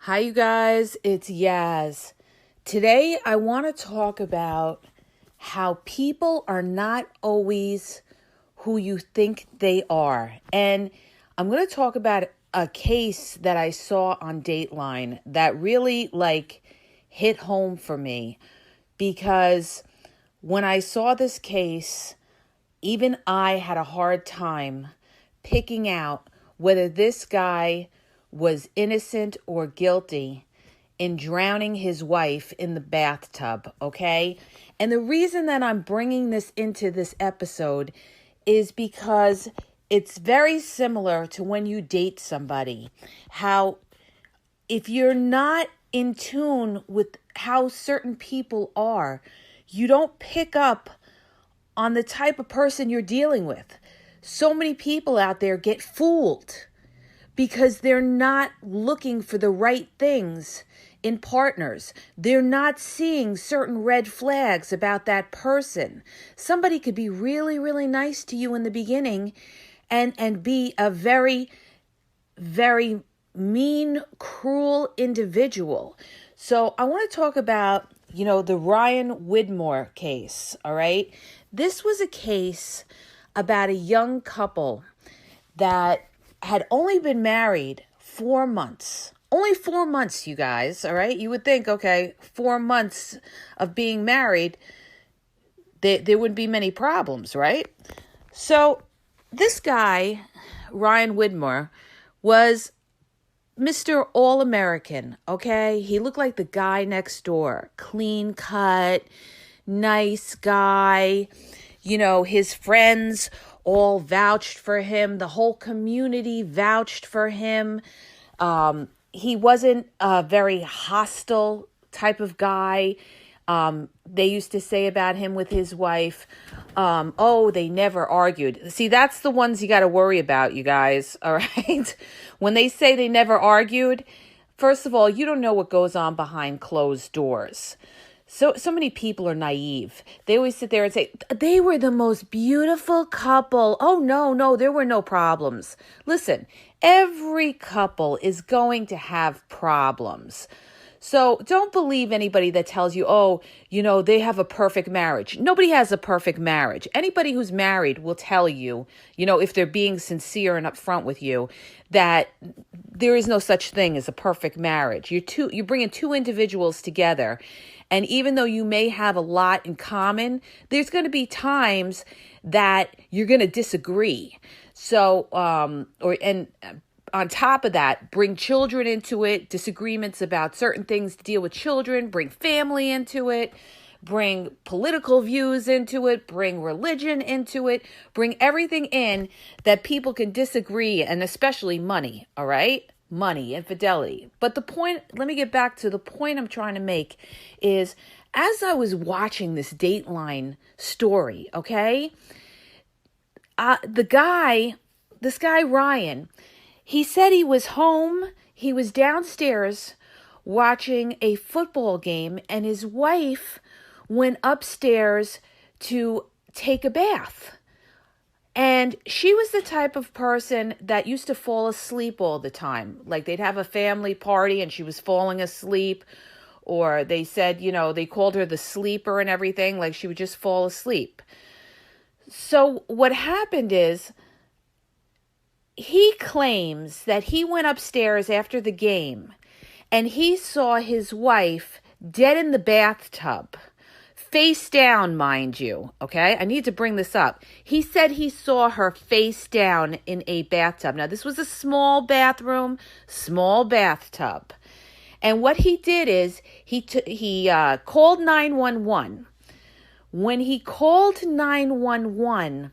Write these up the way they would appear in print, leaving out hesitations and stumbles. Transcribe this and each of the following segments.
Hi, you guys. It's Yaz. Today, I want to talk about how people are not always who you think they are. And I'm going to talk about a case that I saw on Dateline that really hit home for me, because when I saw this case, even I had a hard time picking out whether this guy was innocent or guilty in drowning his wife in the bathtub, okay? And the reason that I'm bringing this into this episode is because it's very similar to when you date somebody. How if you're not in tune with how certain people are, you don't pick up on the type of person you're dealing with. So many people out there get fooled because they're not looking for the right things in partners. They're not seeing certain red flags about that person. Somebody could be really, really nice to you in the beginning and be a very, very mean, cruel individual. So I want to talk about, the Ryan Whidmore case, all right? This was a case about a young couple that had only been married 4 months. Only 4 months, you guys, all right? You would think, okay, 4 months of being married, there wouldn't be many problems, right? So this guy, Ryan Whidmore, was Mr. All-American, okay? He looked like the guy next door. Clean cut, nice guy. His friends all vouched for him. The whole community vouched for him. He wasn't a very hostile type of guy. They used to say about him with his wife, they never argued. See, that's the ones you got to worry about, you guys, all right? When they say they never argued, first of all, you don't know what goes on behind closed doors. So many people are naive. They always sit there and say, they were the most beautiful couple. Oh, no, there were no problems. Listen, every couple is going to have problems. So don't believe anybody that tells you, they have a perfect marriage. Nobody has a perfect marriage. Anybody who's married will tell you, if they're being sincere and upfront with you, that there is no such thing as a perfect marriage. You're bringing two individuals together. And even though you may have a lot in common, there's going to be times that you're going to disagree. So, on top of that, bring children into it, disagreements about certain things to deal with children, bring family into it, bring political views into it, bring religion into it, bring everything in that people can disagree, and especially money, all right? Money, infidelity. But let me get back to the point I'm trying to make is, as I was watching this Dateline story, okay, this guy, Ryan, he said he was home, he was downstairs watching a football game, and his wife went upstairs to take a bath. And she was the type of person that used to fall asleep all the time. Like they'd have a family party and she was falling asleep. Or they said, they called her the sleeper and everything. Like she would just fall asleep. So what happened is he claims that he went upstairs after the game and he saw his wife dead in the bathtub. Face down, mind you, okay? I need to bring this up. He said he saw her face down in a bathtub. Now, this was a small bathroom, small bathtub. And what he did is he called 911. When he called 911,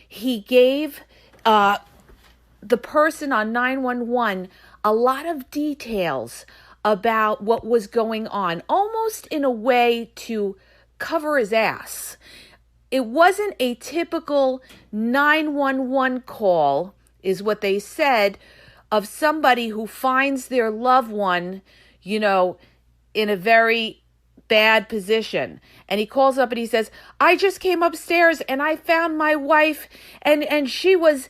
he gave the person on 911 a lot of details about what was going on, almost in a way to cover his ass. It wasn't a typical 911 call, is what they said, of somebody who finds their loved one, in a very bad position. And he calls up and he says, I just came upstairs and I found my wife and she was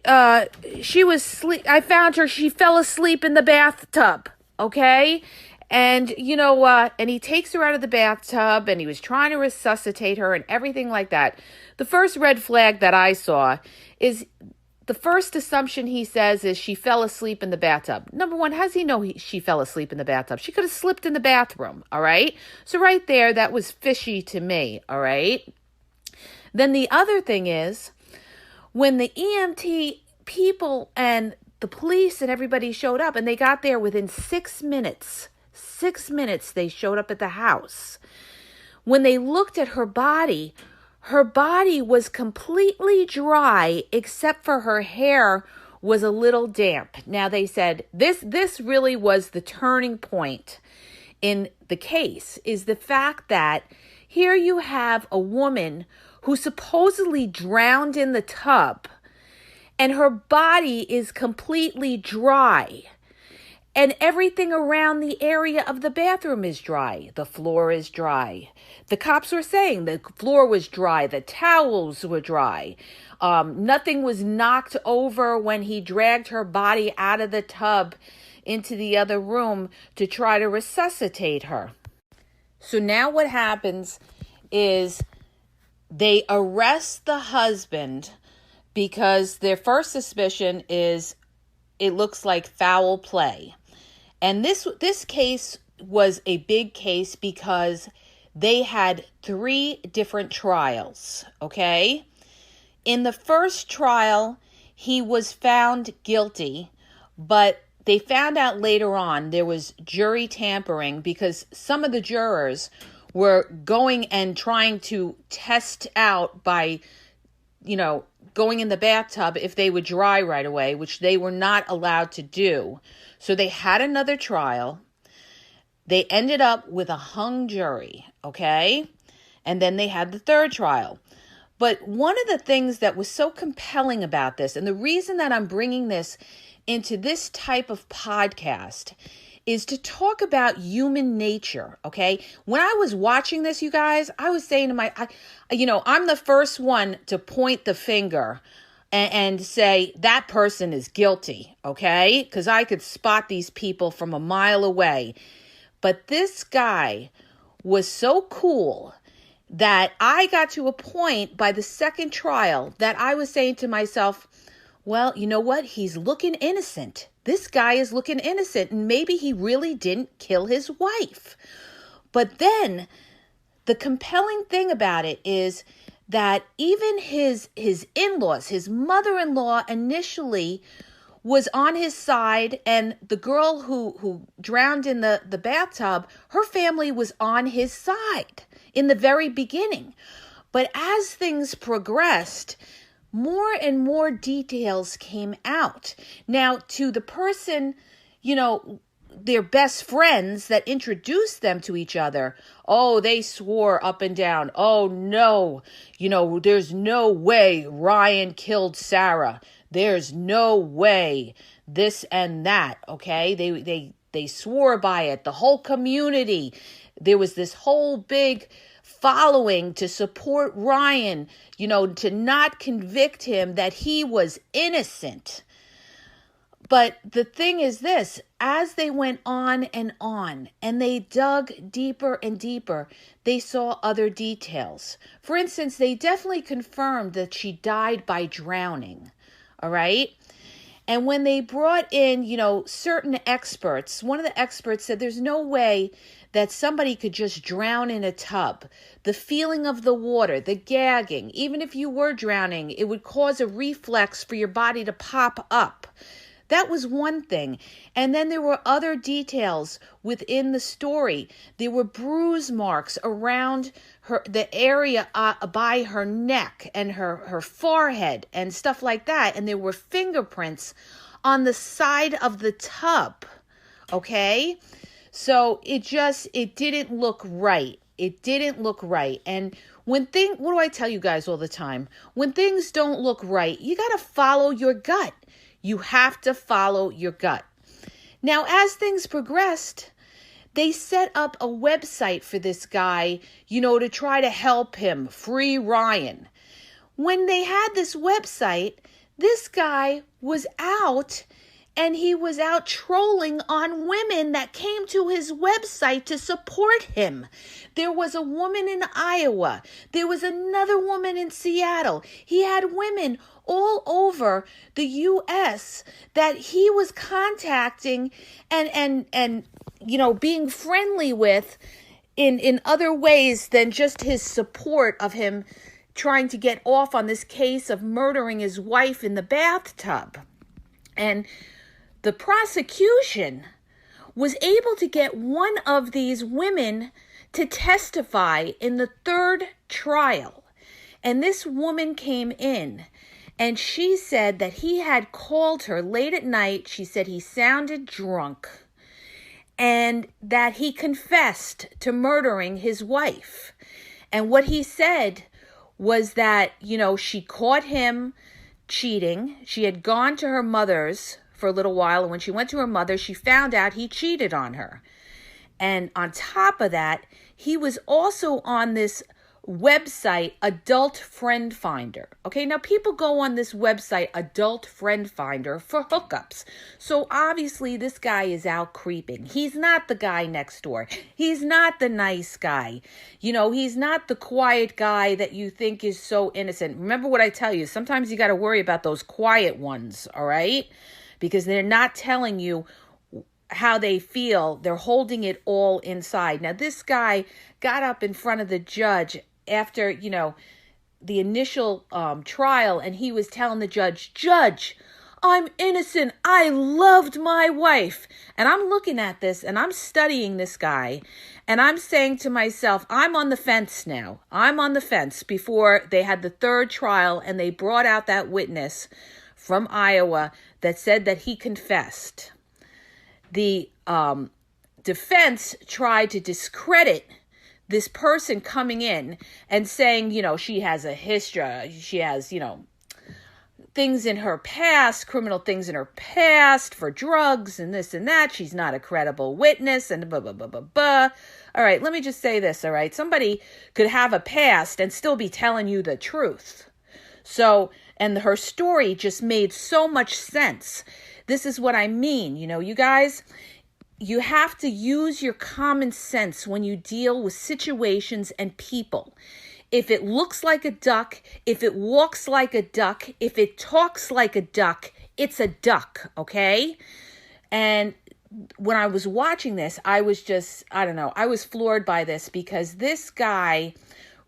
I found her, she fell asleep in the bathtub. okay? And you know what? And he takes her out of the bathtub and he was trying to resuscitate her and everything like that. The first red flag that I saw is the first assumption he says is she fell asleep in the bathtub. Number one, how does he know she fell asleep in the bathtub? She could have slipped in the bathroom, all right? So right there, that was fishy to me, all right? Then the other thing is, when the EMT people and the police and everybody showed up, and they got there within 6 minutes, 6 minutes they showed up at the house. When they looked at her body was completely dry except for her hair was a little damp. Now they said this really was the turning point in the case, is the fact that here you have a woman who supposedly drowned in the tub and her body is completely dry. And everything around the area of the bathroom is dry. The floor is dry. The cops were saying the floor was dry. The towels were dry. Nothing was knocked over when he dragged her body out of the tub into the other room to try to resuscitate her. So now what happens is they arrest the husband because their first suspicion is it looks like foul play. And this case was a big case because they had 3 different trials, okay? In the first trial, he was found guilty, but they found out later on there was jury tampering because some of the jurors were going and trying to test out by, going in the bathtub if they would dry right away, which they were not allowed to do. So they had another trial. They ended up with a hung jury, okay? And then they had the third trial. But one of the things that was so compelling about this, and the reason that I'm bringing this into this type of podcast, is to talk about human nature, okay? When I was watching this, you guys, I was saying to I'm the first one to point the finger and say that person is guilty, okay? Because I could spot these people from a mile away. But this guy was so cool that I got to a point by the second trial that I was saying to myself, well, you know what? He's looking innocent. This guy is looking innocent, and maybe he really didn't kill his wife. But then the compelling thing about it is that even his in-laws, his mother-in-law initially was on his side, and the girl who drowned in the bathtub, her family was on his side in the very beginning. But as things progressed, more and more details came out. Now, to the person, their best friends that introduced them to each other, oh, they swore up and down, oh, no, there's no way Ryan killed Sarah. There's no way this and that, okay? They swore by it. The whole community, there was this whole big following to support Ryan, to not convict him that he was innocent. But the thing is this, as they went on and they dug deeper and deeper, they saw other details. For instance, they definitely confirmed that she died by drowning, all right? And when they brought in, certain experts, one of the experts said there's no way that somebody could just drown in a tub. The feeling of the water, the gagging, even if you were drowning, it would cause a reflex for your body to pop up. That was one thing. And then there were other details within the story. There were bruise marks around the area by her neck and her forehead and stuff like that. And there were fingerprints on the side of the tub. Okay? So it didn't look right. It didn't look right. And what do I tell you guys all the time? When things don't look right, you got to follow your gut. You have to follow your gut. Now, as things progressed, they set up a website for this guy, to try to help him free Ryan. When they had this website, this guy was out and he was out trolling on women that came to his website to support him. There was a woman in Iowa. There was another woman in Seattle. He had women all over the U.S. that he was contacting and being friendly with in other ways than just his support of him trying to get off on this case of murdering his wife in the bathtub. And the prosecution was able to get one of these women to testify in the third trial. And this woman came in and she said that he had called her late at night. She said he sounded drunk and that he confessed to murdering his wife. And what he said was that, she caught him cheating. She had gone to her mother's for a little while, and when she went to her mother, she found out he cheated on her. And on top of that, he was also on this website, Adult Friend Finder. Okay, now people go on this website, Adult Friend Finder, for hookups. So obviously this guy is out creeping. He's not the guy next door. He's not the nice guy. He's not the quiet guy that you think is so innocent. Remember what I tell you, sometimes you got to worry about those quiet ones, all right? Because they're not telling you how they feel. They're holding it all inside. Now, this guy got up in front of the judge after, the initial trial, and he was telling the judge, I'm innocent. I loved my wife. And I'm looking at this and I'm studying this guy and I'm saying to myself, I'm on the fence now. I'm on the fence before they had the third trial and they brought out that witness from Iowa that said that he confessed. The defense tried to discredit this person coming in and saying, she has a history, she has, things in her past, criminal things in her past for drugs and this and that. She's not a credible witness and blah, blah, blah, blah, blah. All right, let me just say this, all right? Somebody could have a past and still be telling you the truth. So, and her story just made so much sense. This is what I mean. You guys, you have to use your common sense when you deal with situations and people. If it looks like a duck, if it walks like a duck, if it talks like a duck, it's a duck, okay? And when I was watching this, I was just, I was floored by this because this guy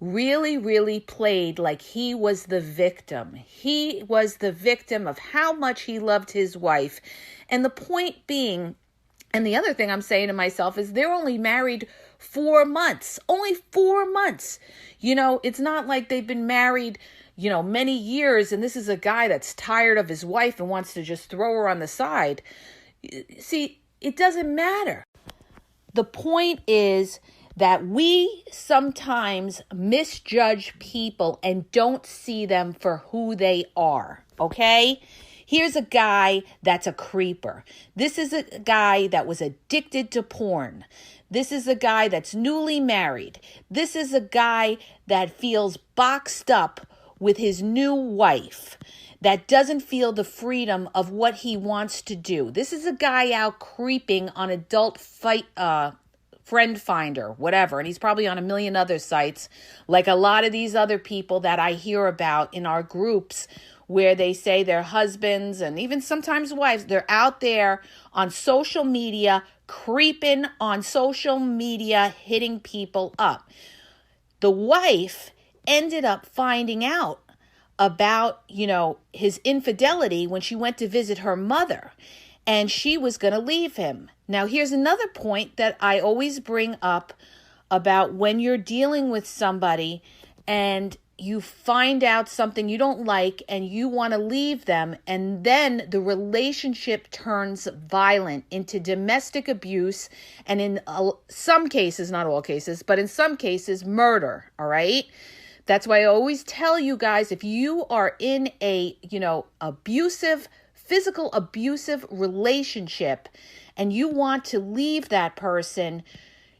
really, really played like he was the victim. He was the victim of how much he loved his wife. And the point being, and the other thing I'm saying to myself is they're only married 4 months, only 4 months. It's not like they've been married, many years. And this is a guy that's tired of his wife and wants to just throw her on the side. See, it doesn't matter. The point is that we sometimes misjudge people and don't see them for who they are, okay? Here's a guy that's a creeper. This is a guy that was addicted to porn. This is a guy that's newly married. This is a guy that feels boxed up with his new wife, that doesn't feel the freedom of what he wants to do. This is a guy out creeping on Adult Friend Finder, whatever. And he's probably on a million other sites, like a lot of these other people that I hear about in our groups where they say their husbands and even sometimes wives, they're out there on social media, creeping on social media, hitting people up. The wife ended up finding out about, his infidelity when she went to visit her mother, and she was going to leave him. Now, here's another point that I always bring up about when you're dealing with somebody and you find out something you don't like and you want to leave them, and then the relationship turns violent into domestic abuse, and in some cases, not all cases, but in some cases, murder, all right? That's why I always tell you guys, if you are in a, physical abusive relationship and you want to leave that person,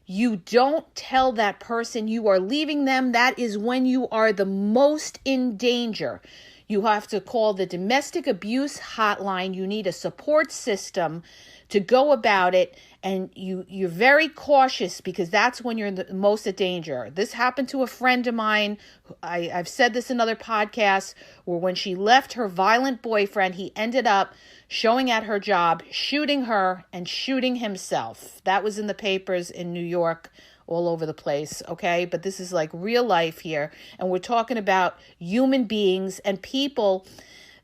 you don't tell that person you are leaving them. That is when you are the most in danger. You have to call the domestic abuse hotline. You need a support system to go about it. And you're very cautious because that's when you're the most at danger. This happened to a friend of mine. I've said this in other podcasts, where when she left her violent boyfriend, he ended up showing at her job, shooting her and shooting himself. That was in the papers in New York, all over the place, okay? But this is like real life here. And we're talking about human beings and people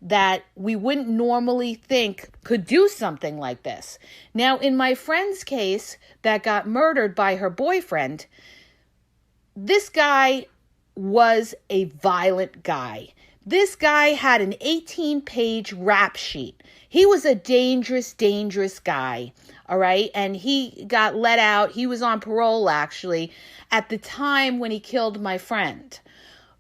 that we wouldn't normally think could do something like this. Now, in my friend's case that got murdered by her boyfriend, this guy was a violent guy. This guy had an 18-page rap sheet. He was a dangerous, dangerous guy, all right? And he got let out. He was on parole, actually, at the time when he killed my friend.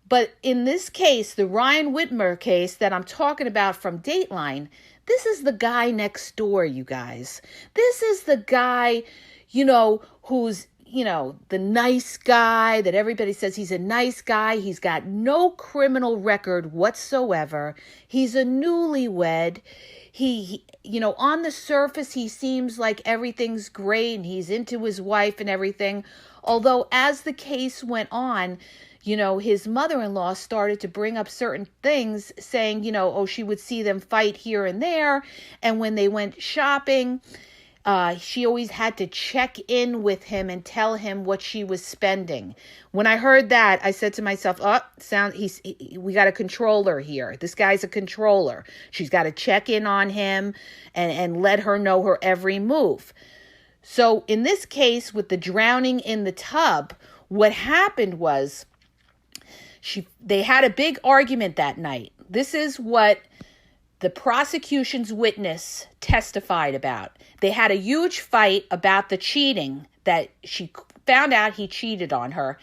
But in this case, the Ryan Whidmore case that I'm talking about from Dateline, this is the guy next door, you guys. This is the guy, who's, the nice guy that everybody says he's a nice guy. He's got no criminal record whatsoever. He's a newlywed. He on the surface, he seems like everything's great and he's into his wife and everything. Although as the case went on, his mother-in-law started to bring up certain things saying, she would see them fight here and there. And when they went shopping, she always had to check in with him and tell him what she was spending. When I heard that, I said to myself, we got a controller here. This guy's a controller. She's got to check in on him and let her know her every move. So in this case, with the drowning in the tub, what happened was they had a big argument that night. This is what the prosecution's witness testified about. They had a huge fight about the cheating, that she found out he cheated on her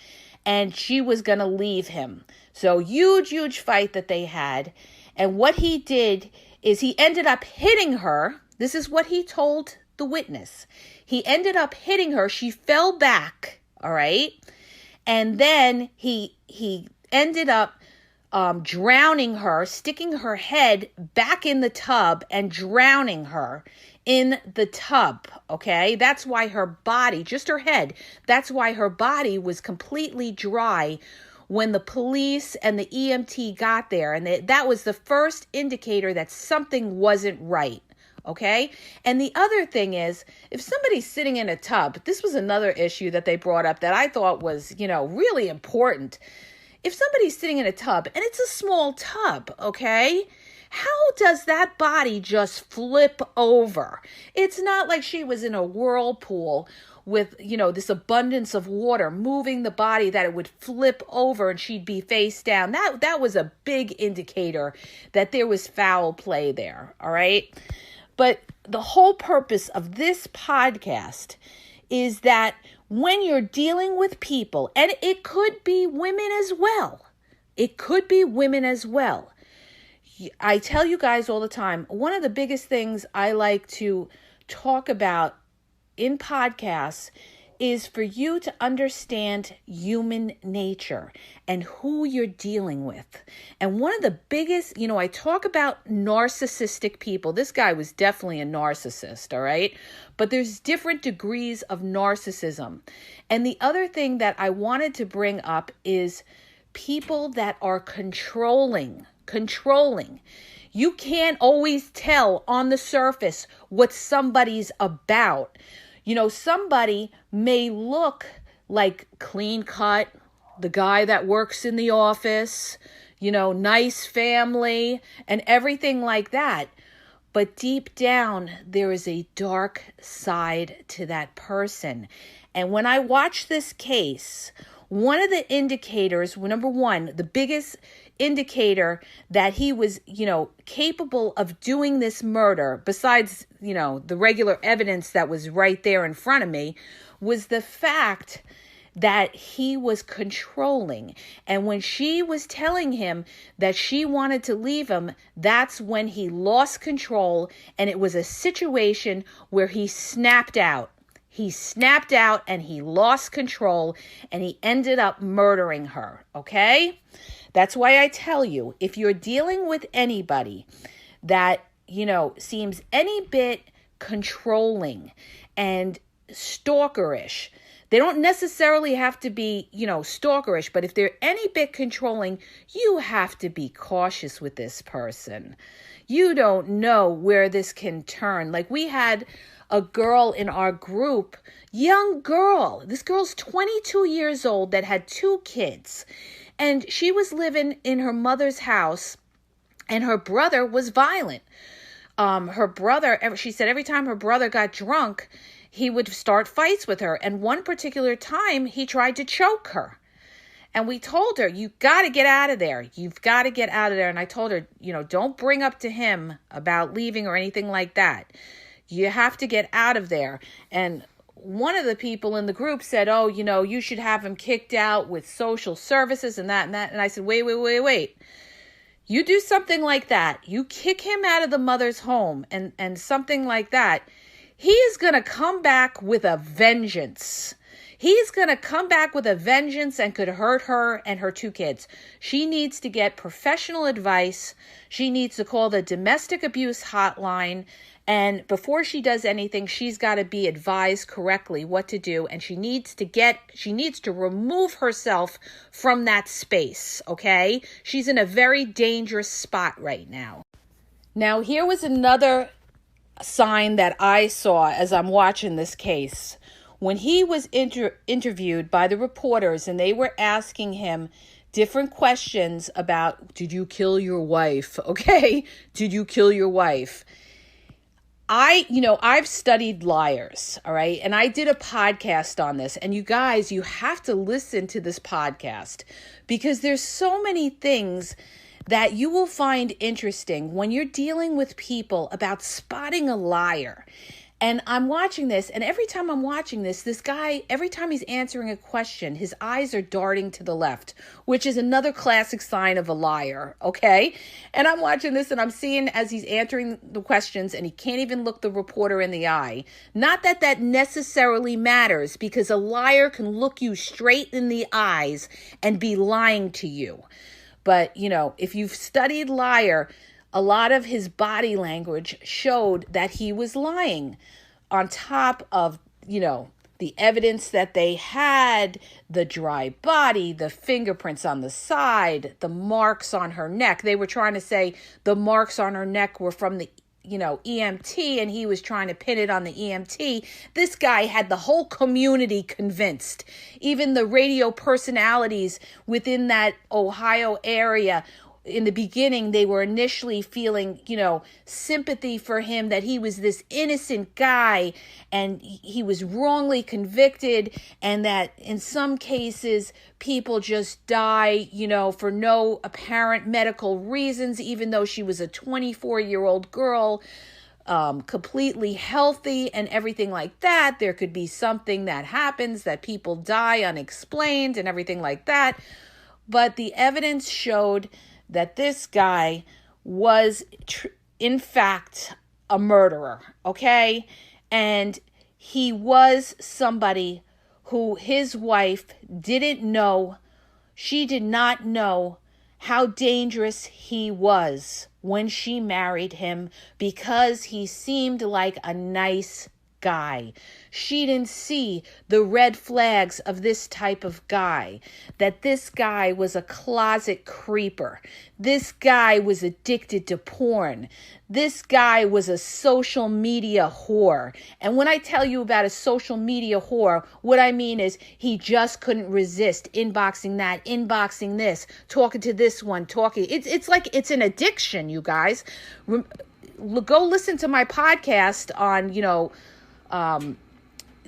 and she was going to leave him. So huge fight that they had. And what he did is he ended up hitting her. This is what he told the witness. He ended up hitting her. She fell back. All right. And then he ended up drowning her, sticking her head back in the tub and drowning her in the tub, okay? That's why her body, just her head, that's why her body was completely dry when the police and the EMT got there. And that was the first indicator that something wasn't right, okay? And the other thing is, if somebody's sitting in a tub, this was another issue that they brought up that I thought was, really important. If somebody's sitting in a tub, and it's a small tub, okay, how does that body just flip over? It's not like she was in a whirlpool with, this abundance of water moving the body that it would flip over and she'd be face down. That was a big indicator that there was foul play there, all right? But the whole purpose of this podcast is that when you're dealing with people, and it could be women as well. It could be women as well. I tell you guys all the time, one of the biggest things I like to talk about in podcasts is for you to understand human nature and who you're dealing with. And one of the biggest, I talk about narcissistic people. This guy was definitely a narcissist, all right? But there's different degrees of narcissism. And the other thing that I wanted to bring up is people that are controlling. You can't always tell on the surface what somebody's about. Somebody may look like clean cut, the guy that works in the office, nice family and everything like that. But deep down, there is a dark side to that person. And when I watch this case, one of the indicators, number one, the biggest indicator that he was, capable of doing this murder, besides, the regular evidence that was right there in front of me, was the fact that he was controlling. And when she was telling him that she wanted to leave him, that's when he lost control. And it was a situation where he snapped out. He snapped out and he lost control and he ended up murdering her. Okay? That's why I tell you, if you're dealing with anybody that, seems any bit controlling and stalkerish, they don't necessarily have to be, stalkerish, but if they're any bit controlling, you have to be cautious with this person. You don't know where this can turn. Like, we had a girl in our group, young girl. This girl's 22 years old that had 2 kids. And she was living in her mother's house, and her brother was violent. Her brother, she said every time her brother got drunk, he would start fights with her. And one particular time, he tried to choke her. And we told her, you got to get out of there. You've got to get out of there. And I told her, don't bring up to him about leaving or anything like that. You have to get out of there. And one of the people in the group said, oh, you should have him kicked out with social services and that and that. And I said, wait. You do something like that. You kick him out of the mother's home and something like that. He is going to come back with a vengeance. He's going to come back with a vengeance and could hurt her and her 2 kids. She needs to get professional advice. She needs to call the domestic abuse hotline. And before she does anything, she's got to be advised correctly what to do. And she needs to remove herself from that space, okay? She's in a very dangerous spot right now. Now, here was another sign that I saw as I'm watching this case. When he was interviewed by the reporters and they were asking him different questions about, did you kill your wife? Okay, did you kill your wife? I've studied liars, all right? And I did a podcast on this. And you guys, you have to listen to this podcast because there's so many things that you will find interesting when you're dealing with people about spotting a liar. And I'm watching this, and every time I'm watching this guy, every time he's answering a question, his eyes are darting to the left, which is another classic sign of a liar, okay? And I'm watching this, and I'm seeing as he's answering the questions, and he can't even look the reporter in the eye. Not that that necessarily matters, because a liar can look you straight in the eyes and be lying to you. But, if you've studied liar, a lot of his body language showed that he was lying. On top of, the evidence that they had, the dry body, the fingerprints on the side, the marks on her neck. They were trying to say the marks on her neck were from the, EMT, and he was trying to pin it on the EMT. This guy had the whole community convinced. Even the radio personalities within that Ohio area, in the beginning, they were initially feeling, sympathy for him, that he was this innocent guy and he was wrongly convicted, and that in some cases people just die, for no apparent medical reasons, even though she was a 24-year-old girl, completely healthy and everything like that. There could be something that happens, that people die unexplained and everything like that. But the evidence showed that this guy was, in fact, a murderer, okay? And he was somebody who his wife didn't know. She did not know how dangerous he was when she married him, because he seemed like a nice guy. She didn't see the red flags of this type of guy, that this guy was a closet creeper. This guy was addicted to porn. This guy was a social media whore. And when I tell you about a social media whore, what I mean is he just couldn't resist inboxing that, inboxing this, talking to this one, talking. It's like it's an addiction, you guys. Go listen to my podcast on,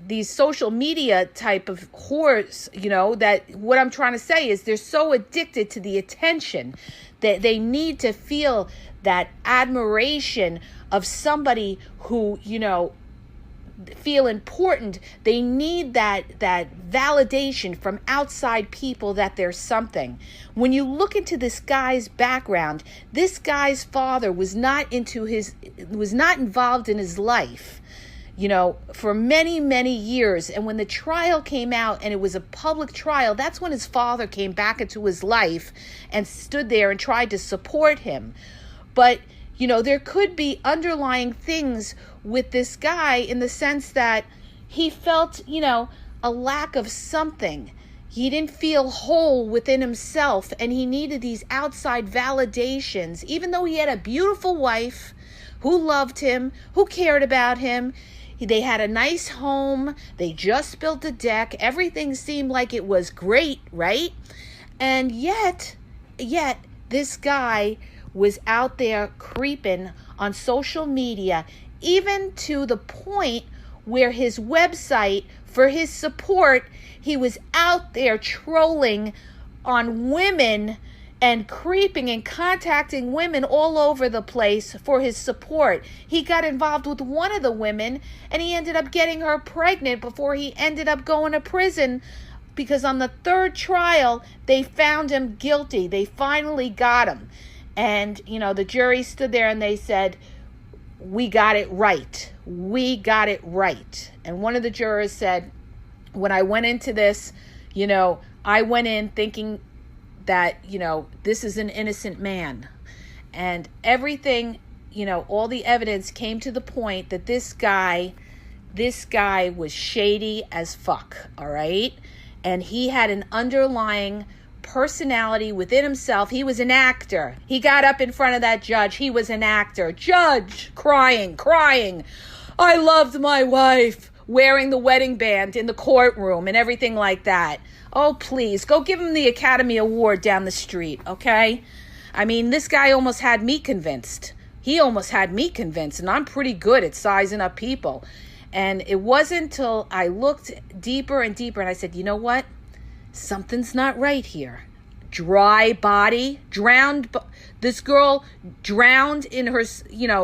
these social media type of whores, that what I'm trying to say is they're so addicted to the attention that they need to feel that admiration of somebody who, feel important. They need that validation from outside people that there's something. When you look into this guy's background, this guy's father was not involved in his life. for many, many years. And when the trial came out and it was a public trial, that's when his father came back into his life and stood there and tried to support him. But, there could be underlying things with this guy in the sense that he felt, a lack of something. He didn't feel whole within himself, and he needed these outside validations, even though he had a beautiful wife who loved him, who cared about him. They had a nice home. They just built a deck. Everything seemed like it was great, right? And yet, this guy was out there creeping on social media, even to the point where his website, for his support, he was out there trolling on women and creeping and contacting women all over the place for his support. He got involved with one of the women, and he ended up getting her pregnant before he ended up going to prison, because on the third trial, they found him guilty. They finally got him. And, the jury stood there and they said, we got it right. We got it right. And one of the jurors said, when I went into this, I went in thinking that, this is an innocent man. And everything, all the evidence came to the point that this guy was shady as fuck, all right? And he had an underlying personality within himself. He was an actor. He got up in front of that judge. He was an actor. Judge, crying. I loved my wife, wearing the wedding band in the courtroom and everything like that. Oh, please, go give him the Academy Award down the street, okay? I mean, this guy almost had me convinced. He almost had me convinced, and I'm pretty good at sizing up people. And it wasn't until I looked deeper and deeper, and I said, you know what? Something's not right here. Dry body, drowned. This girl drowned in her,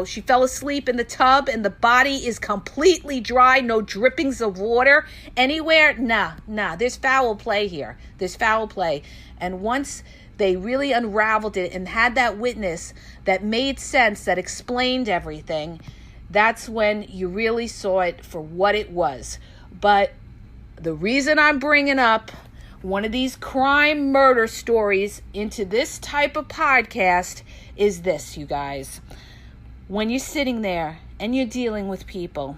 she fell asleep in the tub and the body is completely dry. No drippings of water anywhere. Nah. There's foul play here. There's foul play. And once they really unraveled it and had that witness that made sense, that explained everything, that's when you really saw it for what it was. But the reason I'm bringing up one of these crime murder stories into this type of podcast is this, you guys. When you're sitting there and you're dealing with people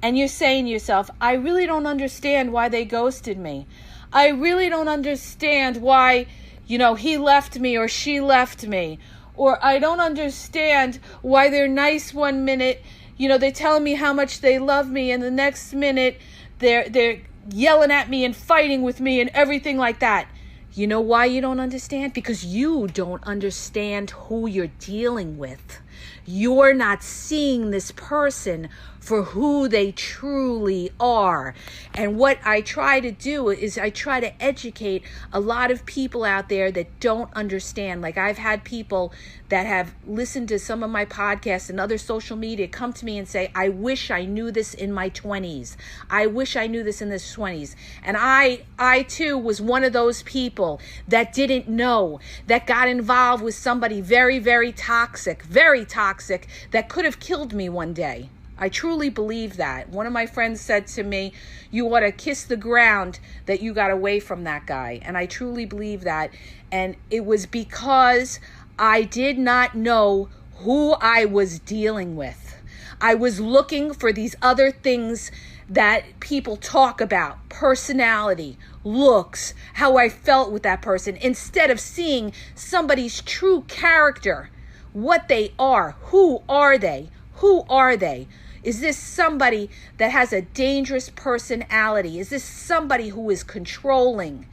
and you're saying to yourself, I really don't understand why they ghosted me. I really don't understand why, he left me or she left me. Or I don't understand why they're nice one minute, they tell me how much they love me, and the next minute they're yelling at me and fighting with me and everything like that. You know why you don't understand? Because you don't understand who you're dealing with. You're not seeing this person for who they truly are. And what I try to do is I try to educate a lot of people out there that don't understand. Like, I've had people that have listened to some of my podcasts and other social media come to me and say, I wish I knew this in my 20s. I wish I knew this in the 20s. And I too was one of those people that didn't know, that got involved with somebody very, very toxic, that could have killed me one day. I truly believe that. One of my friends said to me, you ought to kiss the ground that you got away from that guy. And I truly believe that. And it was because I did not know who I was dealing with. I was looking for these other things that people talk about: personality, looks, how I felt with that person, instead of seeing somebody's true character, what they are. Who are they? Who are they? Is this somebody that has a dangerous personality? Is this somebody who is controlling?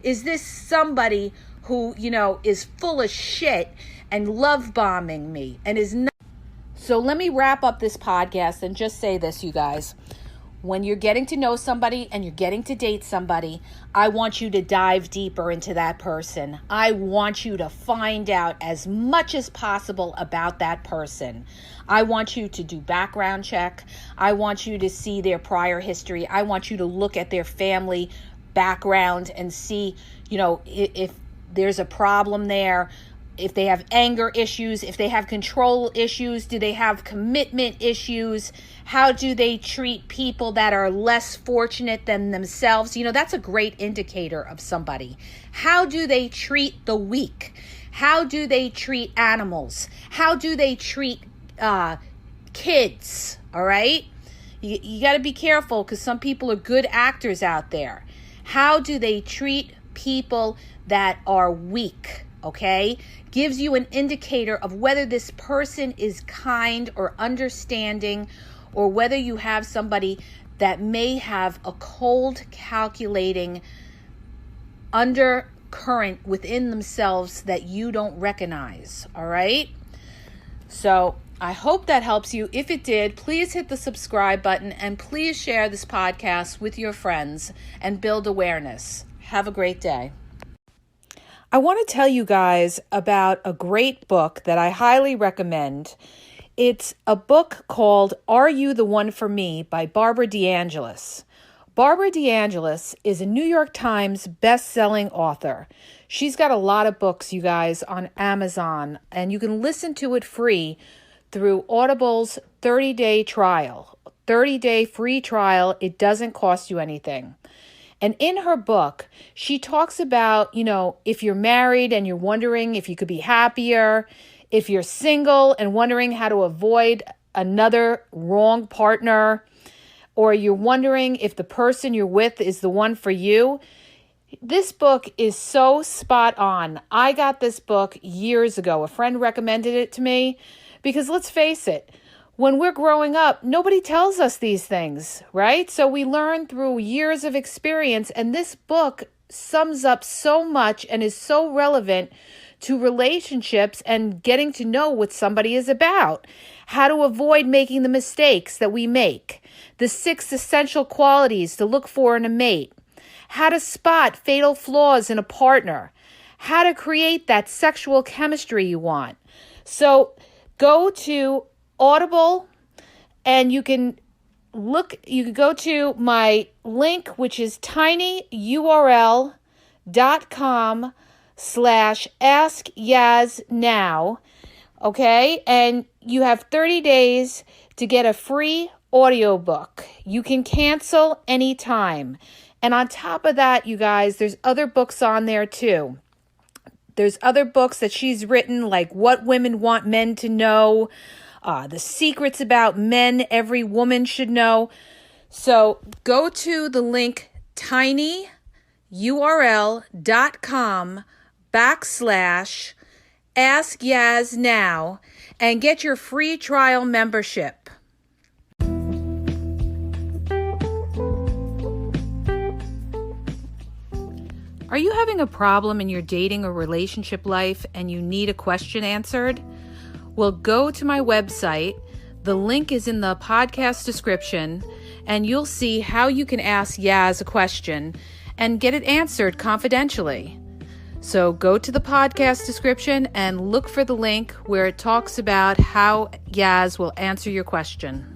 Is this somebody who, is full of shit and love bombing me and is not? So let me wrap up this podcast and just say this, you guys. When you're getting to know somebody and you're getting to date somebody, I want you to dive deeper into that person. I want you to find out as much as possible about that person. I want you to do background check. I want you to see their prior history. I want you to look at their family background and see, if there's a problem there. if they have anger issues, if they have control issues, do they have commitment issues? How do they treat people that are less fortunate than themselves? That's a great indicator of somebody. How do they treat the weak? How do they treat animals? How do they treat kids? All right? You got to be careful because some people are good actors out there. How do they treat people that are weak? Okay? Gives you an indicator of whether this person is kind or understanding, or whether you have somebody that may have a cold, calculating undercurrent within themselves that you don't recognize. All right? So I hope that helps you. If it did, please hit the subscribe button and please share this podcast with your friends and build awareness. Have a great day. I want to tell you guys about a great book that I highly recommend. It's a book called Are You the One for Me by Barbara DeAngelis. Barbara DeAngelis is a New York Times best-selling author. She's got a lot of books, you guys, on Amazon, and you can listen to it free through Audible's 30-day trial. 30-day free trial. It doesn't cost you anything. And in her book, she talks about, if you're married and you're wondering if you could be happier, if you're single and wondering how to avoid another wrong partner, or you're wondering if the person you're with is the one for you. This book is so spot on. I got this book years ago. A friend recommended it to me because let's face it, when we're growing up, nobody tells us these things, right? So we learn through years of experience, and this book sums up so much and is so relevant to relationships and getting to know what somebody is about, how to avoid making the mistakes that we make, the 6 essential qualities to look for in a mate, how to spot fatal flaws in a partner, how to create that sexual chemistry you want. So go to Audible, and you can go to my link, which is tinyurl.com/AskYazNow. Okay. And you have 30 days to get a free audiobook. You can cancel anytime. And on top of that, you guys, there's other books on there too. There's other books that she's written, like What Women Want Men to Know, The Secrets About Men Every Woman Should Know. So go to the link tinyurl.com/AskYazNow and get your free trial membership. Are you having a problem in your dating or relationship life and you need a question answered? Well, go to my website. The link is in the podcast description, and you'll see how you can ask Yaz a question and get it answered confidentially. So go to the podcast description and look for the link where it talks about how Yaz will answer your question.